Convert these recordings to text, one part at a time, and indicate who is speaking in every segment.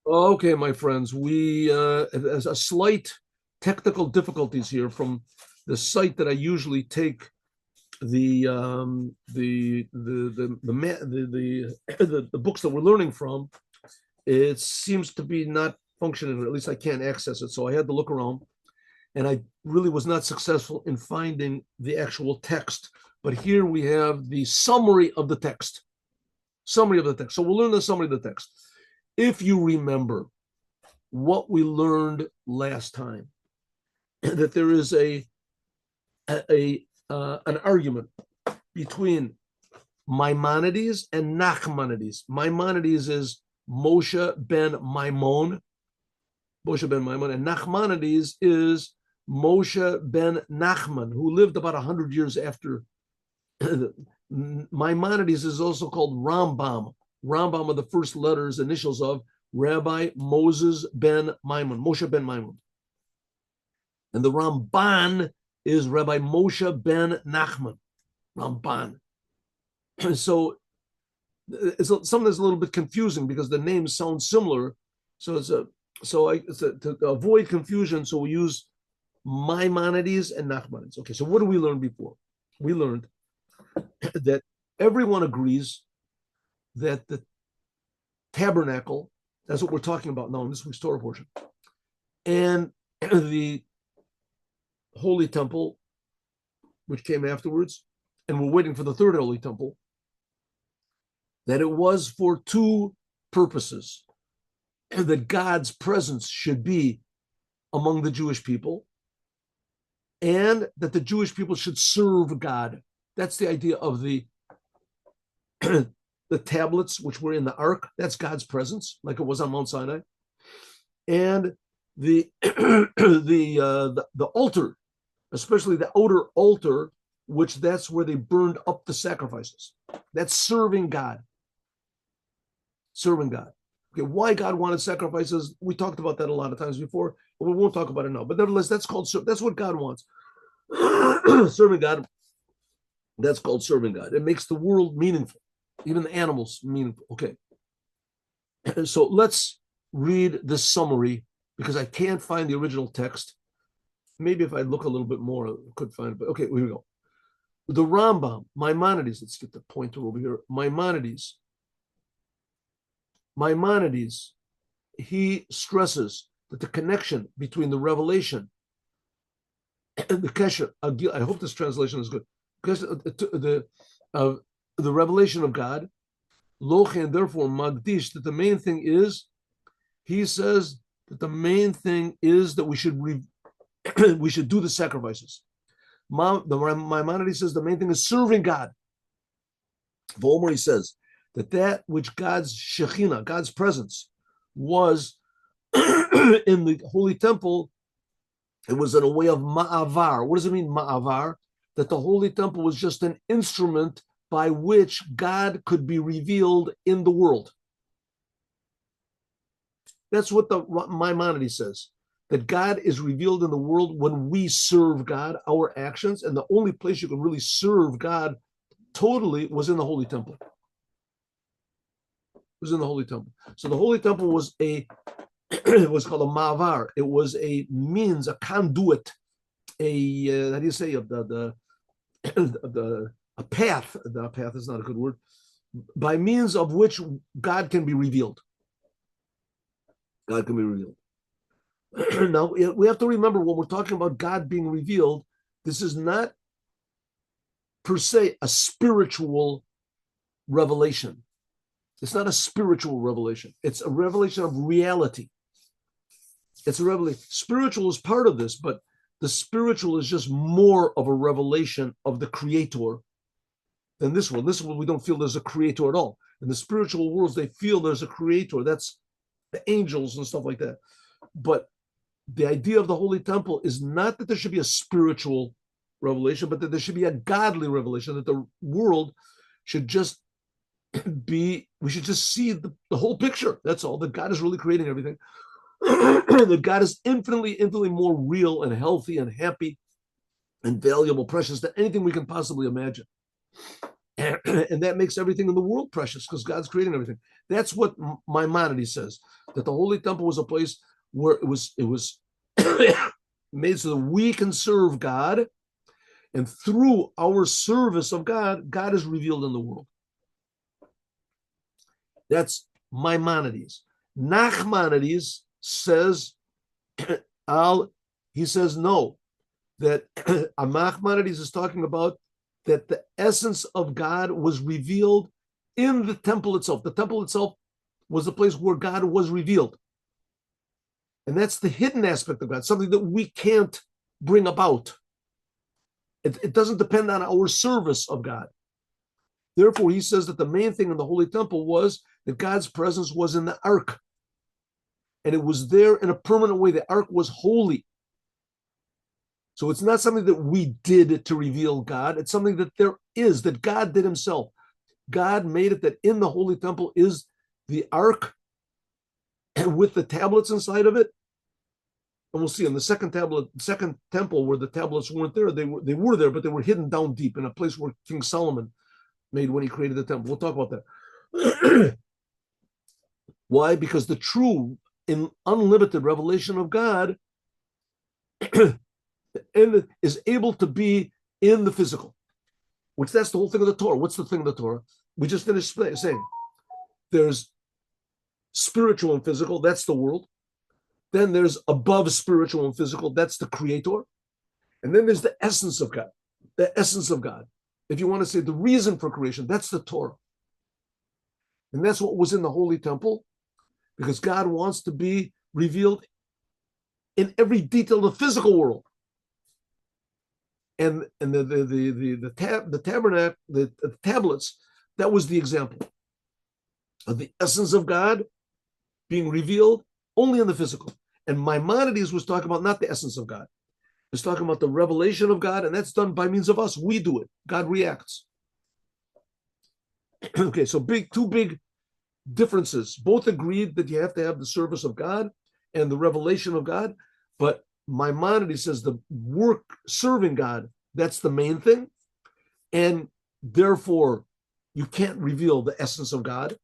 Speaker 1: Okay, my friends, we as a slight technical difficulties here from the site that I usually take the books that we're learning from. It seems to be not functioning, or at least I can't access it. So I had to look around, and I really was not successful in finding the actual text. But here we have the summary of the text. Summary of the text. So we'll learn the summary of the text. If you remember what we learned last time, that there is an argument between Maimonides and Nachmanides. Maimonides is Moshe ben Maimon, and Nachmanides is Moshe ben Nachman, who lived about 100 years after. Maimonides is also called Rambam. Rambam are the first letters, initials of Rabbi Moses ben Maimon, Moshe ben Maimon. And the Ramban is Rabbi Moshe ben Nachman, Ramban. So it's something that's a little bit confusing because the names sound similar. So to avoid confusion, so we use Maimonides and Nachmanides. Okay, so what did we learn before? We learned that everyone agrees that the tabernacle, that's what we're talking about now in this week's Torah portion, and the Holy Temple, which came afterwards, and we're waiting for the third Holy Temple, that it was for two purposes: that God's presence should be among the Jewish people, and that the Jewish people should serve God. That's the idea of the tablets which were in the ark. That's God's presence, like it was on Mount Sinai, and the the altar, especially the outer altar, which that's where they burned up the sacrifices. That's serving God. Serving God. Okay, why God wanted sacrifices? We talked about that a lot of times before, but we won't talk about it now. But nevertheless, that's what God wants. Serving God. That's called serving God. It makes the world meaningful, even the animals meaningful. Okay. So let's read the summary because I can't find the original text. Maybe if I look a little bit more, I could find it. But okay, here we go. The Rambam, Maimonides, let's get the pointer over here. Maimonides, he stresses that the connection between the revelation and the kesher, I hope this translation is good, the revelation of God, and therefore magdish, that the main thing is, he says that the main thing is that we should do the sacrifices. Maimonides says the main thing is serving God. Volmer, he says that which God's Shekhinah, God's presence, was in the Holy Temple, it was in a way of ma'avar. What does it mean, ma'avar? That the Holy Temple was just an instrument by which God could be revealed in the world. That's what the Maimonides says, that God is revealed in the world when we serve God, our actions, and the only place you can really serve God totally was in the Holy Temple. Was in the Holy Temple. So the Holy Temple was it was called a ma'avar. It was a means, a conduit, how do you say, a path. The path is not a good word. By means of which God can be revealed. God can be revealed. Now, we have to remember when we're talking about God being revealed, this is not per se a spiritual revelation. It's not a spiritual revelation. It's a revelation of reality. It's a revelation. Spiritual is part of this, but the spiritual is just more of a revelation of the Creator than this one. This one, we don't feel there's a Creator at all. In the spiritual worlds, they feel there's a Creator. That's the angels and stuff like that. But the idea of the Holy Temple is not that there should be a spiritual revelation, but that there should be a godly revelation, that the world should just we should just see the whole picture. That's all. That God is really creating everything. That God is infinitely more real and healthy and happy and valuable, precious than anything we can possibly imagine. And that makes everything in the world precious because God's creating everything. That's what Maimonides says. that the Holy Temple was a place where it was made so that we can serve God, and through our service of God, God is revealed in the world. That's Maimonides. Nachmanides says, he says no, that Nachmanides is talking about that the essence of God was revealed in the temple itself. The temple itself was the place where God was revealed. And that's the hidden aspect of God, something that we can't bring about. It doesn't depend on our service of God. Therefore, he says that the main thing in the Holy Temple was that God's presence was in the ark. And it was there in a permanent way. The ark was holy. So it's not something that we did to reveal God. It's something that there is, that God did himself. God made it that in the Holy Temple is the ark, and with the tablets inside of it. And we'll see in the second temple where the tablets weren't there, they were there, but they were hidden down deep in a place where King Solomon made when he created the temple. We'll talk about that. Why? Because the true and unlimited revelation of God is able to be in the physical, which that's the whole thing of the Torah. What's the thing of the Torah? We just finished saying there's spiritual and physical, that's the world. Then there's above spiritual and physical, that's the creator. And then there's the essence of God, the essence of God. If you want to say the reason for creation, that's the Torah. And that's what was in the Holy Temple, because God wants to be revealed in every detail of the physical world. And the tabernacle, the tablets, that was the example of the essence of God being revealed only in the physical. And Maimonides was talking about not the essence of God. He's talking about the revelation of God, and that's done by means of us. We do it. God reacts. Okay, so two big differences. Both agreed that you have to have the service of God and the revelation of God, but Maimonides says the work serving God, that's the main thing, and therefore you can't reveal the essence of God.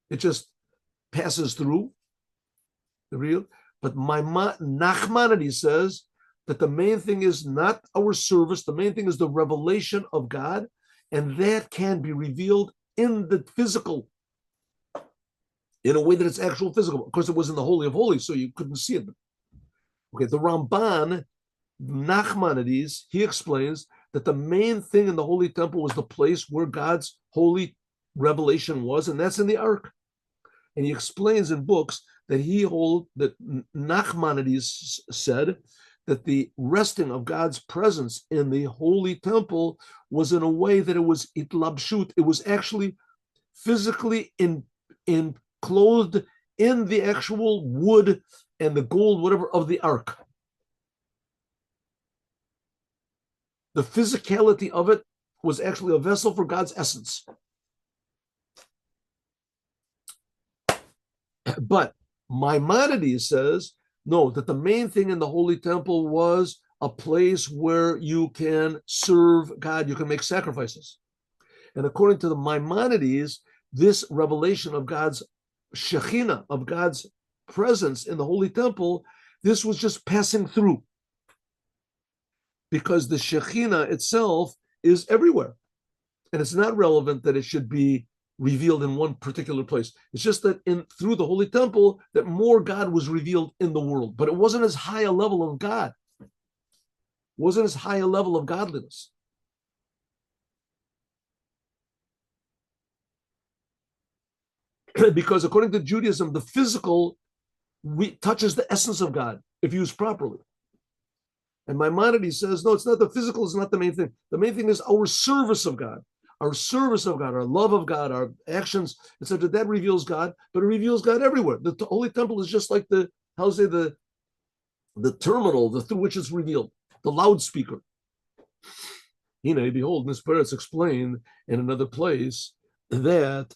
Speaker 1: It just passes through the real. But Nachmanides says that the main thing is not our service, the main thing is the revelation of God, and that can be revealed in the physical in a way that it's actual physical. Of course, it was in the Holy of Holies, so you couldn't see it. Okay, the Ramban, Nachmanides, he explains that the main thing in the Holy Temple was the place where God's holy revelation was, and that's in the Ark. And he explains in books that that Nachmanides said that the resting of God's presence in the Holy Temple was in a way that it was itlabshut. It was actually physically clothed in the actual wood and the gold, whatever, of the ark. The physicality of it was actually a vessel for God's essence. But Maimonides says, no, that the main thing in the Holy Temple was a place where you can serve God, you can make sacrifices. And according to the Maimonides, this revelation of God's Shekhinah, of God's presence in the Holy Temple, this was just passing through. Because the Shekhinah itself is everywhere. And it's not relevant that it should be revealed in one particular place. It's just that through the Holy Temple, that more God was revealed in the world. But it wasn't as high a level of God. It wasn't as high a level of godliness. Because according to Judaism, the physical touches the essence of God if used properly. And Maimonides says, no, it's not. The physical is not the main thing. The main thing is our service of God. Our service of God, our love of God, our actions, etc. That reveals God, but it reveals God everywhere. The Holy Temple is just like the terminal through which it's revealed, the loudspeaker. Behold, in this prayer it's explained in another place that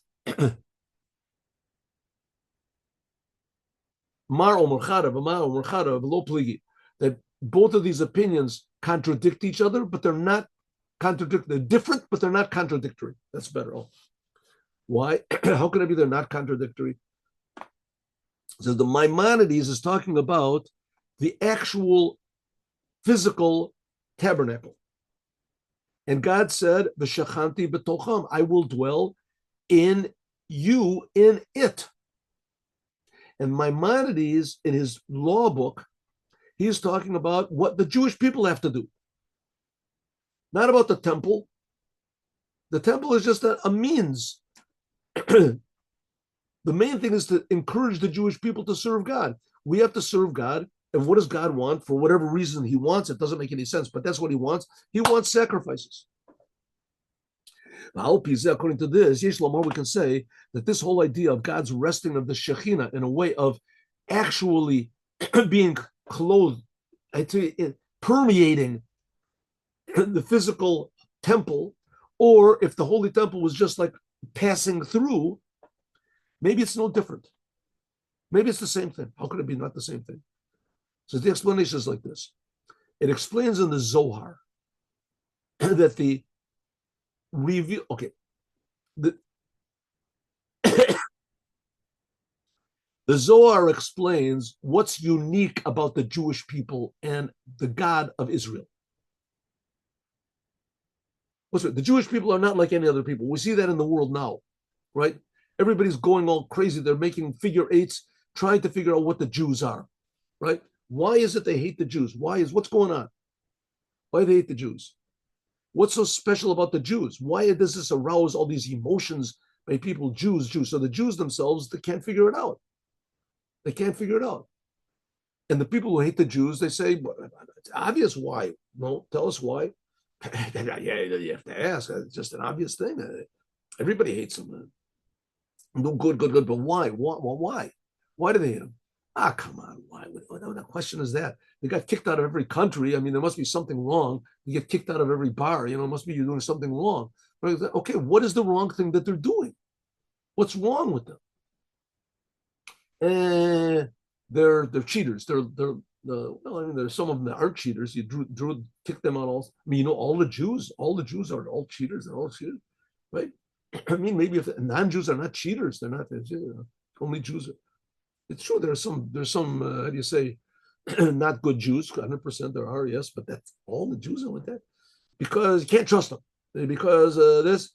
Speaker 1: that both of these opinions contradict each other, but they're not contradictory. They're different, but they're not contradictory. That's better. Why? How can it be they're not contradictory? So the Maimonides is talking about the actual physical tabernacle. And God said, V'shachanti b'tocham, I will dwell in you, in it. And Maimonides, in his law book, he's talking about what the Jewish people have to do. Not about the temple. The temple is just a means. The main thing is to encourage the Jewish people to serve God. We have to serve God. And what does God want? For whatever reason he wants, it doesn't make any sense, but that's what he wants. He wants sacrifices. According to this, Yesh Lamar, we can say that this whole idea of God's resting of the Shekhinah in a way of actually being clothed, permeating the physical temple, or if the holy temple was just like passing through, maybe it's no different. Maybe it's the same thing. How could it be not the same thing? So the explanation is like this. It explains in the Zohar that the reveal, okay, the Zohar explains what's unique about the Jewish people and the God of Israel. The Jewish people are not like any other people. We see that in the world now, right? Everybody's going all crazy. They're making figure eights, trying to figure out what the Jews are, right? Why is it they hate the Jews? What's going on? Why do they hate the Jews? What's so special about the Jews? Why does this arouse all these emotions by people, Jews? So the Jews themselves, they can't figure it out. They can't figure it out. And the people who hate the Jews, they say, well, it's obvious why. No, tell us why. Yeah, you have to ask. It's just an obvious thing. Everybody hates them. No, good. But why? Why? Why do they hate them? Come on. Why? What question is that? They got kicked out of every country. I mean, there must be something wrong. You get kicked out of every bar. It must be you're doing something wrong. Okay, what is the wrong thing that they're doing? What's wrong with them? They're cheaters. There's some of them that aren't cheaters. You drew kick them out. All the Jews are all cheaters. They're all cheaters, right? I mean, maybe if non-Jews are not cheaters, they're not. Only Jews. It's true. There's some. How do you say? Not good Jews. 100% there are. Yes, but that's all the Jews are like that because you can't trust them. Because this,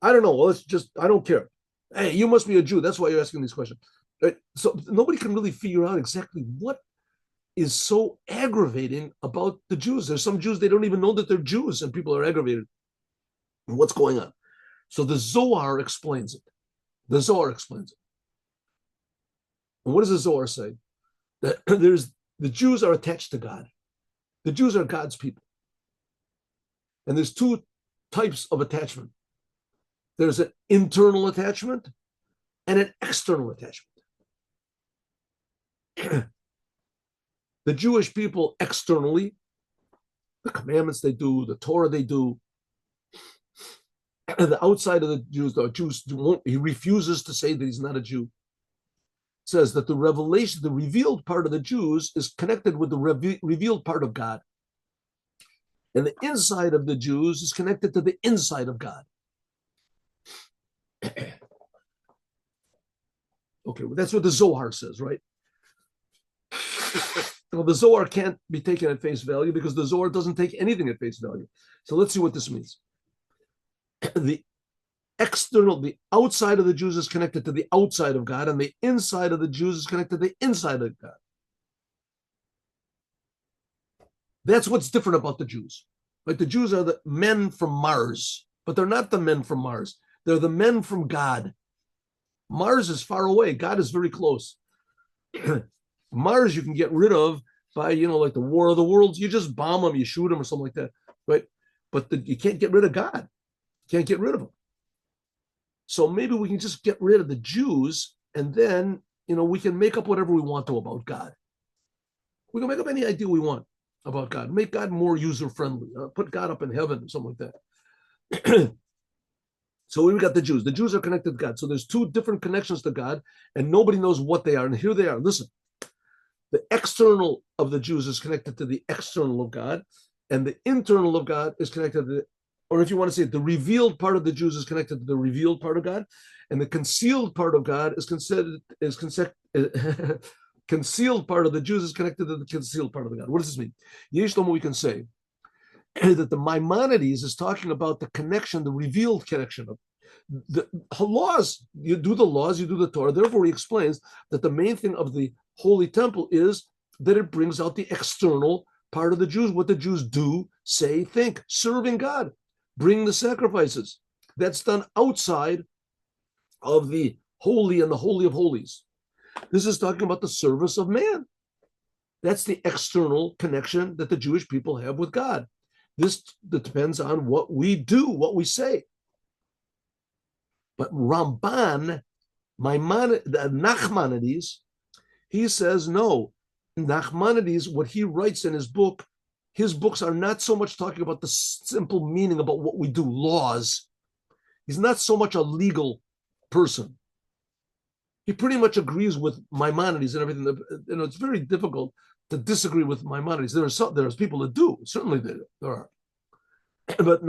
Speaker 1: I don't know. Well, it's just I don't care. Hey, you must be a Jew. That's why you're asking these questions. Right? So nobody can really figure out exactly what is so aggravating about the Jews. There's some Jews, they don't even know that they're Jews, and people are aggravated. What's going on? So the Zohar explains it. The Zohar explains it. And what does the Zohar say? That the Jews are attached to God. The Jews are God's people. And there's two types of attachment. There's an internal attachment and an external attachment. The Jewish people externally, the commandments they do, the Torah they do, and the outside of the Jews won't, he refuses to say that he's not a Jew. Says that the revelation, the revealed part of the Jews is connected with the revealed part of God. And the inside of the Jews is connected to the inside of God. Okay, well, that's what the Zohar says, right? Well, the Zohar can't be taken at face value because the Zohar doesn't take anything at face value. So let's see what this means. The outside of the Jews is connected to the outside of God, and the inside of the Jews is connected to the inside of God. That's what's different about the Jews. Like the Jews are the men from Mars, but they're not the men from Mars. They're the men from God. Mars is far away. God is very close. Mars you can get rid of by, like the War of the Worlds. You just bomb them, you shoot them or something like that, right? But you can't get rid of God. You can't get rid of him. So maybe we can just get rid of the Jews and then, we can make up whatever we want to about God. We can make up any idea we want about God. Make God more user-friendly. Put God up in heaven or something like that. So we've got the Jews. The Jews are connected to God. So there's two different connections to God, and nobody knows what they are. And here they are. Listen. The external of the Jews is connected to the external of God, and the internal of God is connected to or if you want to say it, the revealed part of the Jews is connected to the revealed part of God, and the concealed part of God is concealed part of the Jews is connected to the concealed part of the God. What does this mean? Yesh Lomo, we can say that the Maimonides is talking about the connection, the revealed connection of the laws. You do the laws, you do the Torah. Therefore, he explains that the main thing of the Holy Temple is that it brings out the external part of the Jews, what the Jews do, say, think, serving God, bring the sacrifices. That's done outside of the holy and the holy of holies. This is talking about the service of man. That's the external connection that the Jewish people have with God. This depends on what we do, what we say. But Ramban, Nachmanides, he says no. Nachmanides, what he writes in his books are not so much talking about the simple meaning about what we do, laws. He's not so much a legal person. He pretty much agrees with Maimonides and everything. It's very difficult to disagree with Maimonides. There's people that do. Certainly there are. But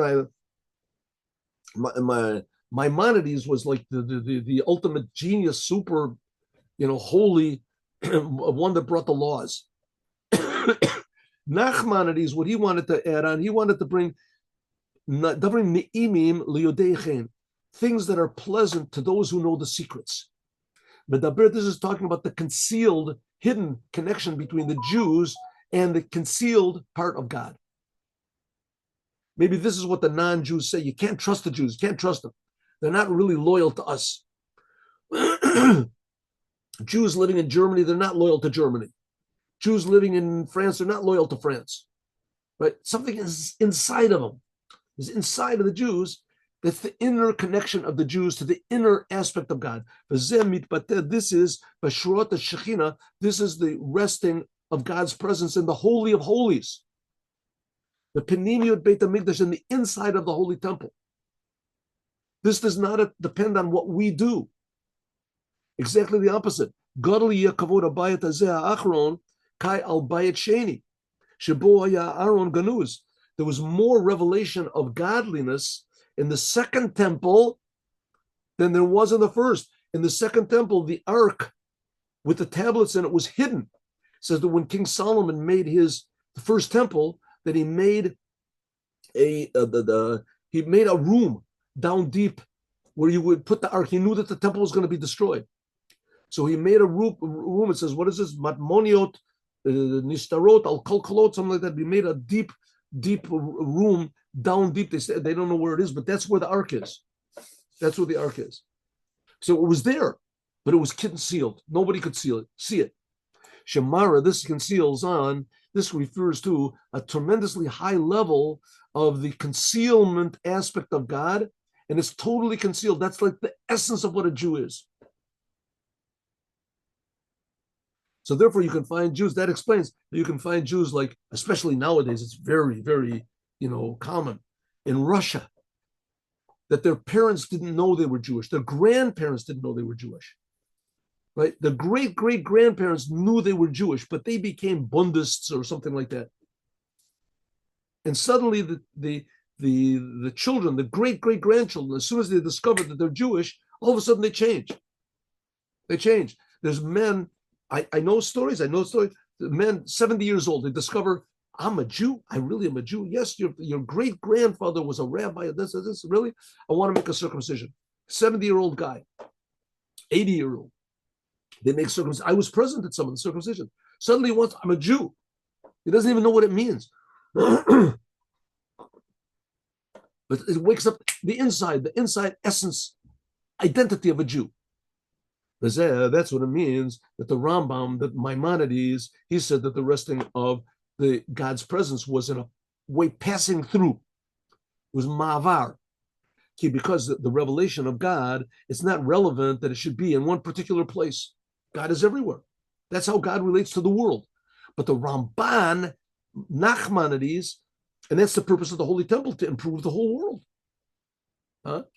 Speaker 1: Maimonides was like the ultimate genius, super, holy one that brought the laws. Nachmanides, what he wanted to add on, he wanted to bring things that are pleasant to those who know the secrets. But this is talking about the concealed, hidden connection between the Jews and the concealed part of God. Maybe this is what the non-Jews say. You can't trust the Jews. You can't trust them. They're not really loyal to us. Jews living in Germany, they're not loyal to Germany. Jews living in France, they're not loyal to France. Right? Something is inside of them. Is inside of the Jews. That's the inner connection of the Jews to the inner aspect of God. This is B'Shurot Shechina. This is the resting of God's presence in the Holy of Holies. The Penimiyot Beit HaMikdash, in the inside of the Holy Temple. This does not depend on what we do. Exactly the opposite. Gadol yeh kavod habayit hazeh ha'achron kai al bayit sheni shebo haya Aaron ganuz. There was more revelation of godliness in the second temple than there was in the first. In the second temple, the ark with the tablets in it was hidden. It says that when King Solomon made the first temple, that he made a room down deep where you would put the ark. He knew that the temple was going to be destroyed. So he made a room. It says, what is this? Matmoniot, Nistarot, Al-Kolkolot, something like that. He made a deep room down deep. They don't know where it is, but that's where the ark is. That's where the ark is. So it was there, but it was concealed. Nobody could see it. Shemara, this conceals on, this refers to a tremendously high level of the concealment aspect of God, and it's totally concealed. That's like the essence of what a Jew is. So therefore, you can find Jews. That explains that you can find Jews, like, especially nowadays, it's very, very, common in Russia, that their parents didn't know they were Jewish. Their grandparents didn't know they were Jewish. Right? The great-great-grandparents knew they were Jewish, but they became Bundists or something like that. And suddenly the children, the great-great-grandchildren, as soon as they discover that they're Jewish, all of a sudden they change. They change. There's men, I know stories, men 70 years old, they discover, I'm a Jew. I really am a Jew. Yes, your great-grandfather was a rabbi. This, really? I want to make a circumcision. 70-year-old guy, 80-year-old. They make circumcision. I was present at some of the circumcision. Suddenly he wants, I'm a Jew. He doesn't even know what it means. But it wakes up the inside essence, identity of a Jew. That's what it means that the Rambam, that Maimonides, he said that the resting of the God's presence was in a way passing through. It was ma'avar. Because the revelation of God, it's not relevant that it should be in one particular place. God is everywhere. That's how God relates to the world. But the Ramban, Nachmanides, and that's the purpose of the Holy Temple, to improve the whole world.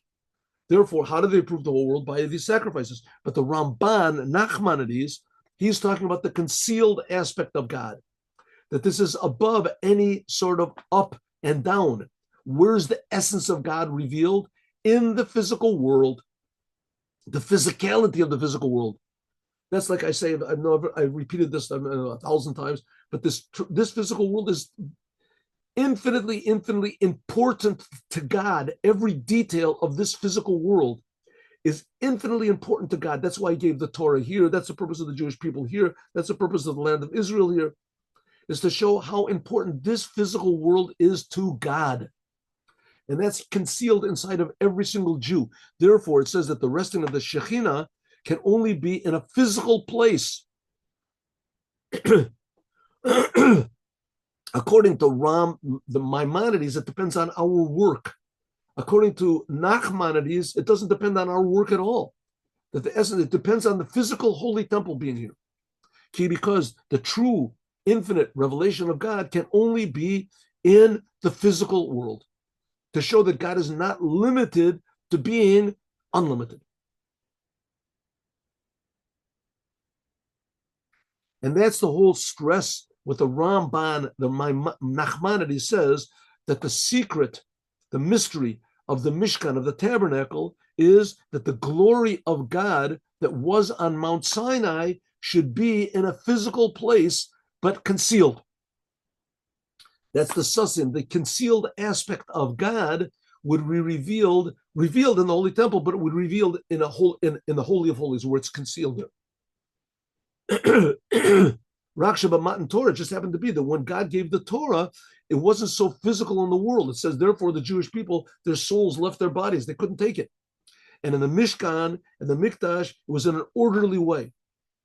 Speaker 1: Therefore, how do they improve the whole world? By these sacrifices. But the Ramban, Nachmanides, he's talking about the concealed aspect of God, that this is above any sort of up and down. Where's the essence of God revealed? In the physical world, the physicality of the physical world. That's like I say, I repeated this 1,000 times, but this physical world is infinitely important to God. Every detail of this physical world is infinitely important to God. That's why he gave the Torah here. That's the purpose of the Jewish people here. That's the purpose of the land of Israel here, is to show how important this physical world is to God. And that's concealed inside of every single Jew. Therefore, it says that the resting of the Shekhinah can only be in a physical place. According to the Maimonides, it depends on our work. According to Nachmanides, it doesn't depend on our work at all. That the essence, it depends on the physical holy temple being here. Because the true infinite revelation of God can only be in the physical world, to show that God is not limited to being unlimited. And that's the whole stress with the Ramban, the Nachmanides says that the secret, the mystery of the Mishkan, of the tabernacle, is that the glory of God that was on Mount Sinai should be in a physical place, but concealed. That's the susim. The concealed aspect of God would be revealed in the Holy Temple, but it would be revealed in the Holy of Holies, where it's concealed there. Raksha Matan Torah just happened to be that when God gave the Torah, it wasn't so physical in the world. It says, therefore, the Jewish people, their souls left their bodies. They couldn't take it. And in the Mishkan and the Mikdash, it was in an orderly way.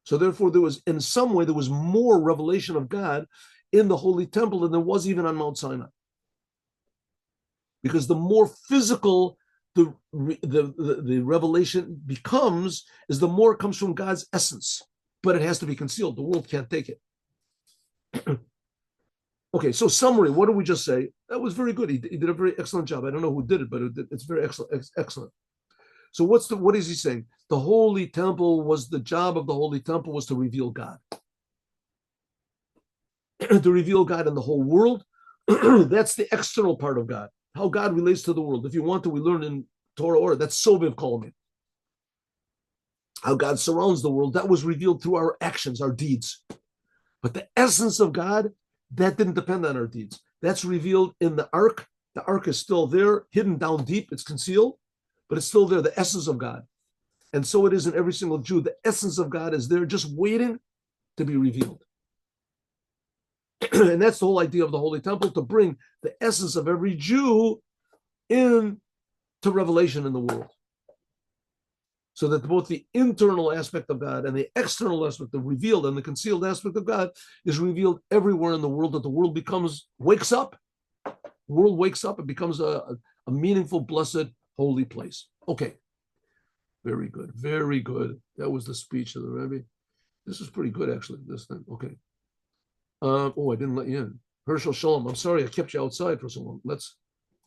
Speaker 1: So therefore, there was, in some way, there was more revelation of God in the Holy Temple than there was even on Mount Sinai. Because the more physical the revelation becomes, is the more it comes from God's essence. But it has to be concealed. The world can't take it. Okay, so summary, what did we just say? That was very good. He did a very excellent job. I don't know who did it, but it's very excellent. So what is he saying? The Holy Temple the job of the Holy Temple was to reveal God. To reveal God in the whole world. That's the external part of God, how God relates to the world. If you want to, we learn in Torah order. That's Soviv Kolmi. How God surrounds the world, that was revealed through our actions, our deeds. But the essence of God, that didn't depend on our deeds. That's revealed in the ark. The ark is still there, hidden down deep. It's concealed, but it's still there, the essence of God. And so it is in every single Jew. The essence of God is there, just waiting to be revealed. And that's the whole idea of the Holy Temple, to bring the essence of every Jew into revelation in the world. So that both the internal aspect of God and the external aspect, the revealed and the concealed aspect of God, is revealed everywhere in the world, that the world wakes up. The world wakes up, it becomes a meaningful, blessed, holy place. Okay. Very good. Very good. That was the speech of the Rebbe. This is pretty good, actually, this thing. Okay. I didn't let you in. Herschel Shalom. I'm sorry I kept you outside for so long. Let's